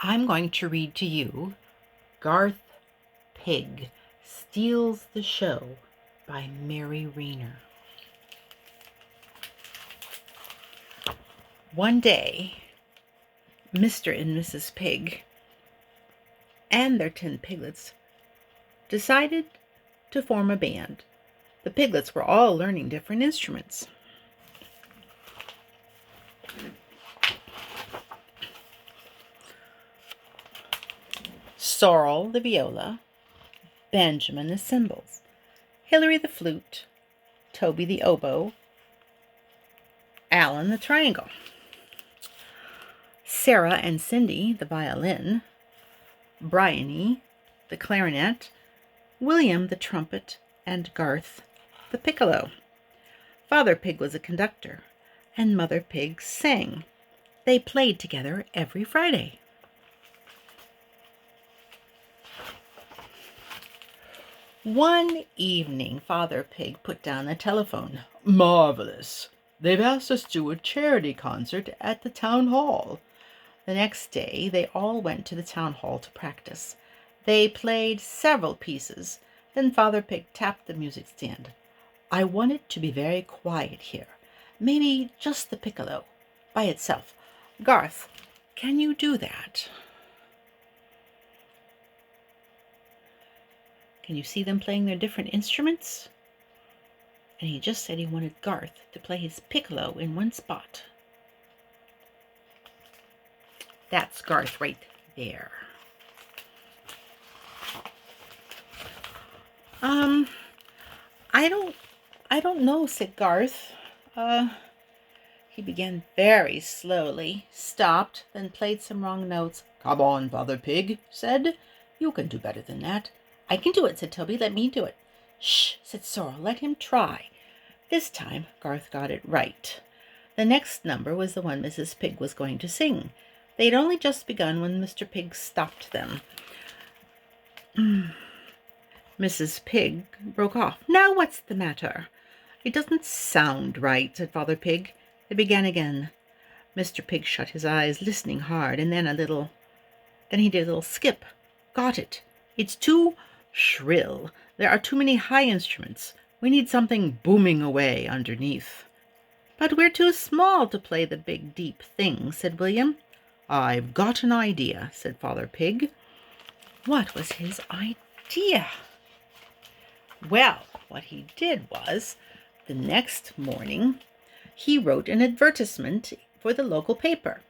I'm going to read to you Garth Pig Steals the Show by Rayner. One day, Mr. and Mrs. Pig and their 10 piglets decided to form a band. The piglets were all learning different instruments. Sorrel the viola, Benjamin the cymbals, Hilary the flute, Toby the oboe, Alan the triangle, Sarah and Cindy the violin, Bryony the clarinet, William the trumpet, and Garth the piccolo. Father Pig was a conductor, and Mother Pig sang. They played together every Friday. One evening, Father Pig put down the telephone. "Marvelous! They've asked us to do a charity concert at the town hall." The next day, they all went to the town hall to practice. They played several pieces. Then Father Pig tapped the music stand. "I want it to be very quiet here. Maybe just the piccolo by itself. Garth, can you do that?" Can you see them playing their different instruments? And he just said he wanted Garth to play his piccolo in one spot. That's Garth right there. I don't know, said Garth. He began very slowly, stopped, then played some wrong notes. "Come on, Father Pig," said. "You can do better than that." "I can do it," said Toby. "Let me do it." "Shh," said Sorrel. "Let him try." This time Garth got it right. The next number was the one Mrs. Pig was going to sing. They had only just begun when Mr. Pig stopped them. Mrs. Pig broke off. "Now what's the matter?" "It doesn't sound right," said Father Pig. They began again. Mr. Pig shut his eyes, listening hard, and then he did a little skip. "Got it. It's too shrill. There are too many high instruments. We need something booming away underneath." "But we're too small to play the big, deep thing," said William. "I've got an idea," said Father Pig. What was his idea? Well, what he did was, the next morning, he wrote an advertisement for the local paper.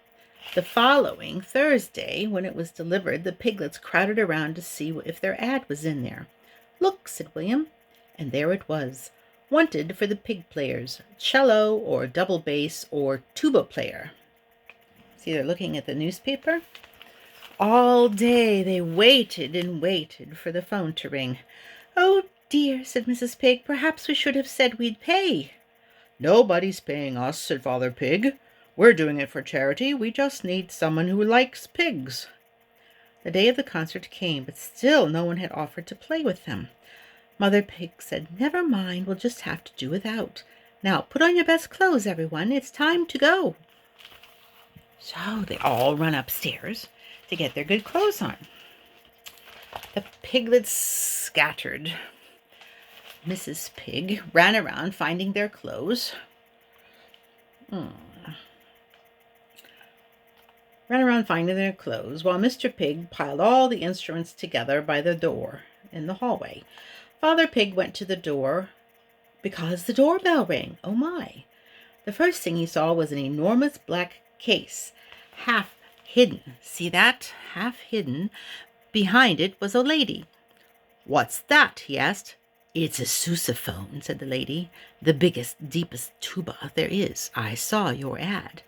The following Thursday, when it was delivered, the piglets crowded around to see if their ad was in there. "Look," said William, and there it was. "Wanted for the pig players, cello or double bass or tuba player." See, they're looking at the newspaper. All day they waited and waited for the phone to ring. "Oh dear," said Mrs. Pig, "perhaps we should have said we'd pay." "Nobody's paying us," said Father Pig. "We're doing it for charity. We just need someone who likes pigs." The day of the concert came, but still no one had offered to play with them. Mother Pig said, "Never mind, we'll just have to do without. Now put on your best clothes, everyone. It's time to go." So they all run upstairs to get their good clothes on. The piglets scattered. Mrs. Pig ran around finding their clothes. While Mr. Pig piled all the instruments together by the door in the hallway. Father Pig went to the door because the doorbell rang. Oh my! The first thing he saw was an enormous black case, half hidden. See that? Half hidden. Behind it was a lady. "What's that?" he asked. "It's a sousaphone," said the lady. "The biggest, deepest tuba there is. I saw your ad."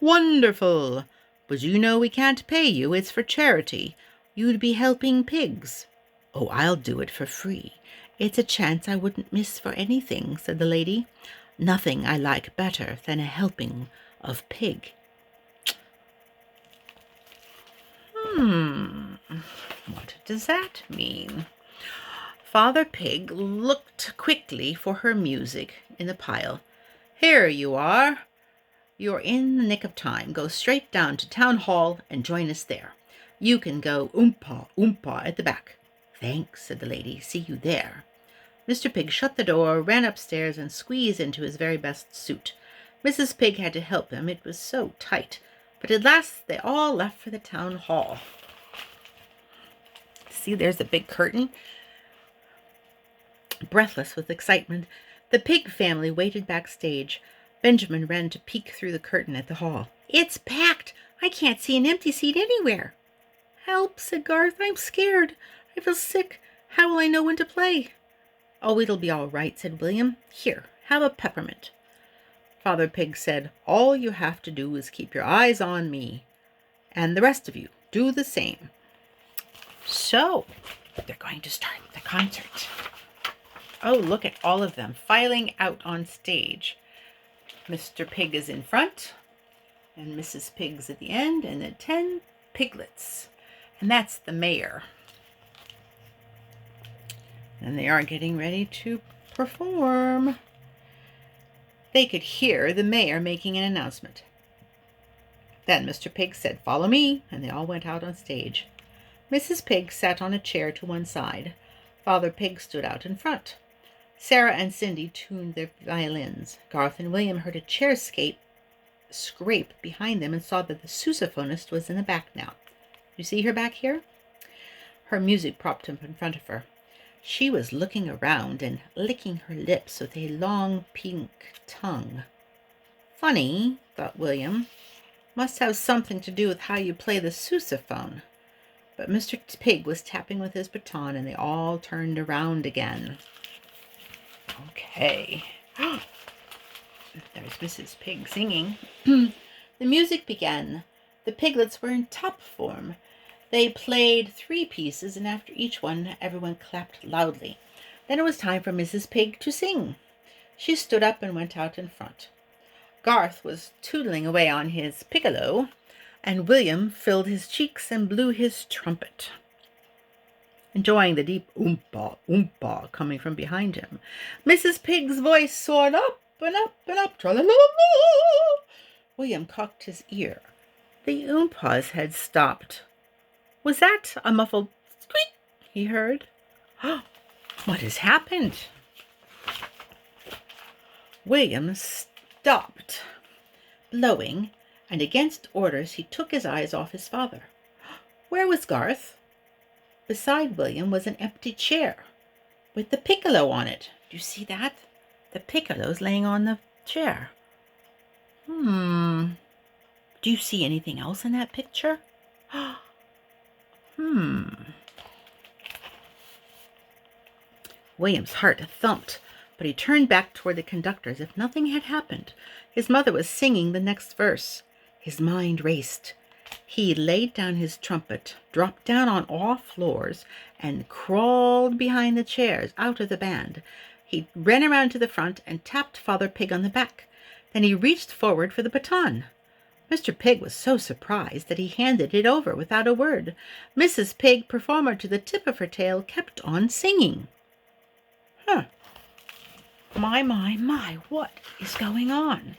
"Wonderful! But you know we can't pay you. It's for charity. You'd be helping pigs." "Oh, I'll do it for free. It's a chance I wouldn't miss for anything," said the lady. "Nothing I like better than a helping of pig." What does that mean? Father Pig looked quickly for her music in the pile. "Here you are. You're in the nick of time. Go straight down to Town Hall and join us there. You can go oompa, oompa at the back. Thanks, said the lady. See you there. Mr. Pig shut the door, ran upstairs, and squeezed into his very best suit. Mrs. Pig had to help him. It was so tight. But at last they all left for the town hall. See, there's the big curtain. Breathless with excitement, the Pig family waited backstage. Benjamin ran to peek through the curtain at the hall. It's packed. I can't see an empty seat anywhere. Help, said Garth. I'm scared. I feel sick. How will I know when to play? Oh, it'll be all right, said William. Here, have a peppermint. Father Pig said, all you have to do is keep your eyes on me. And the rest of you, do the same. So, they're going to start the concert. Oh, look at all of them filing out on stage. Mr. Pig is in front, and Mrs. Pig's at the end, and then 10 piglets. And that's the mayor. And they are getting ready to perform. They could hear the mayor making an announcement. Then Mr. Pig said, follow me, and they all went out on stage. Mrs. Pig sat on a chair to one side. Father Pig stood out in front. Sarah and Cindy tuned their violins. Garth and William heard a chair scrape behind them and saw that the sousaphonist was in the back now. You see her back here? Her music propped up in front of her. She was looking around and licking her lips with a long pink tongue. Funny, thought William. Must have something to do with how you play the sousaphone. But Mr. Pig was tapping with his baton, and they all turned around again. Okay. There's Mrs. Pig singing. The music began. The piglets were in top form. They played 3 pieces, and after each one, everyone clapped loudly. Then it was time for Mrs. Pig to sing. She stood up and went out in front. Garth was tootling away on his piccolo, and William filled his cheeks and blew his trumpet, enjoying the deep oompa, oompa coming from behind him. Mrs. Pig's voice soared up and up and up. Tra-la-la-la-la. William cocked his ear. The oompas had stopped. Was that a muffled squeak he heard? What has happened? William stopped blowing, and against orders he took his eyes off his father. Where was Garth? Beside William was an empty chair with the piccolo on it. Do you see that? The piccolo's laying on the chair. Do you see anything else in that picture? William's heart thumped, but he turned back toward the conductor as if nothing had happened. His mother was singing the next verse. His mind raced. He laid down his trumpet, dropped down on all floors, and crawled behind the chairs out of the band. He ran around to the front and tapped Father Pig on the back. Then he reached forward for the baton. Mr. Pig was so surprised that he handed it over without a word. Mrs. Pig, performer to the tip of her tail, kept on singing. My, what is going on?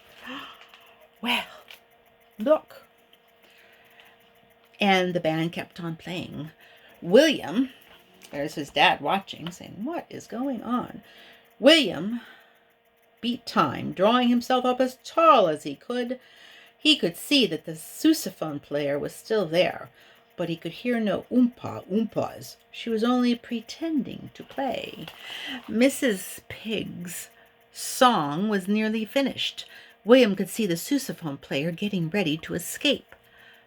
Well, look. And the band kept on playing. William, there's his dad watching, saying, what is going on? William beat time, drawing himself up as tall as he could. He could see that the sousaphone player was still there, but he could hear no oompas. She was only pretending to play. Mrs. Pig's song was nearly finished. William could see the sousaphone player getting ready to escape.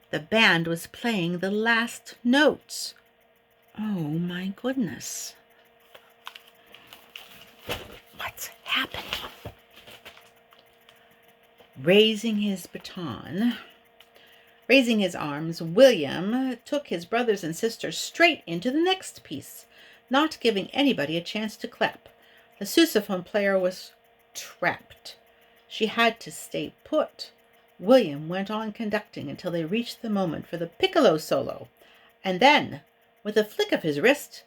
The band was playing the last notes. Oh, my goodness. What's happening? Raising his arms, William took his brothers and sisters straight into the next piece, not giving anybody a chance to clap. The sousaphone player was trapped. She had to stay put. William went on conducting until they reached the moment for the piccolo solo, and then, with a flick of his wrist,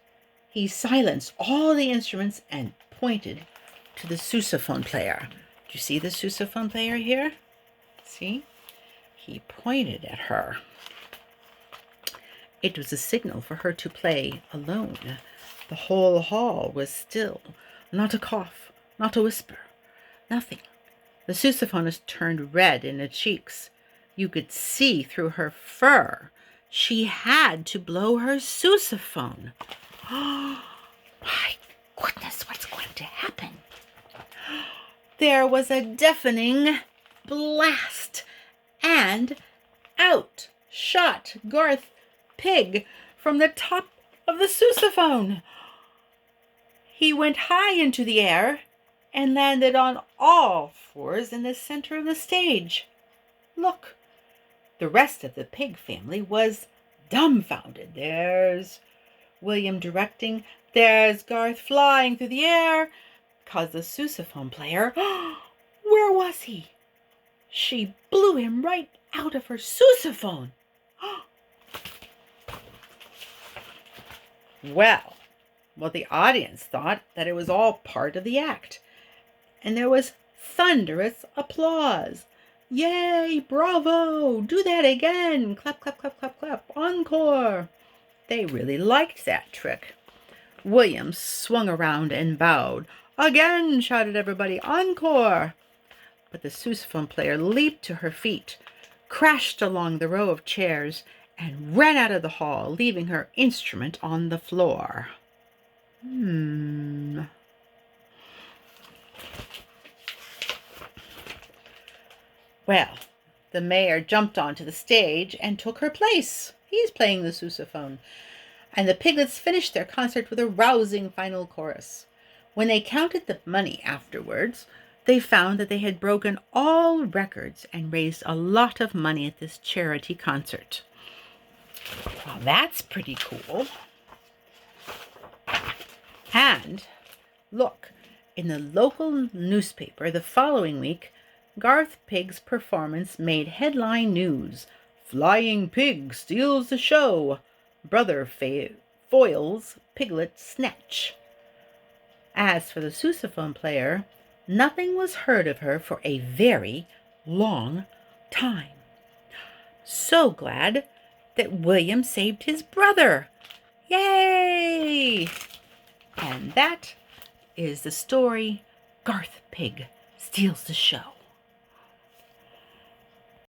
he silenced all the instruments and pointed to the sousaphone player. Do you see the sousaphone player here? See? He pointed at her. It was a signal for her to play alone. The whole hall was still. Not a cough, not a whisper, nothing. The sousaphonist turned red in the cheeks. You could see through her fur. She had to blow her sousaphone. Oh, my goodness, what's going to happen? There was a deafening blast, and out shot Garth Pig from the top of the sousaphone. He went high into the air and landed on all fours in the center of the stage. Look, the rest of the pig family was dumbfounded. There's William directing. There's Garth flying through the air. 'Cause the sousaphone player, where was he? She blew him right out of her sousaphone. Well, the audience thought that it was all part of the act, and there was thunderous applause. Yay, bravo, do that again, clap, clap, clap, clap, clap, encore. They really liked that trick. William swung around and bowed. Again, shouted everybody, encore. But the sousaphone player leaped to her feet, crashed along the row of chairs, and ran out of the hall, leaving her instrument on the floor. Well, the mayor jumped onto the stage and took her place. He's playing the sousaphone. And the piglets finished their concert with a rousing final chorus. When they counted the money afterwards, they found that they had broken all records and raised a lot of money at this charity concert. Well, that's pretty cool. And look, in the local newspaper the following week, Garth Pig's performance made headline news. Flying pig steals the show. Brother foils piglet snatch. As for the sousaphone player, nothing was heard of her for a very long time. So glad that William saved his brother. Yay! And that is the story Garth Pig Steals the Show.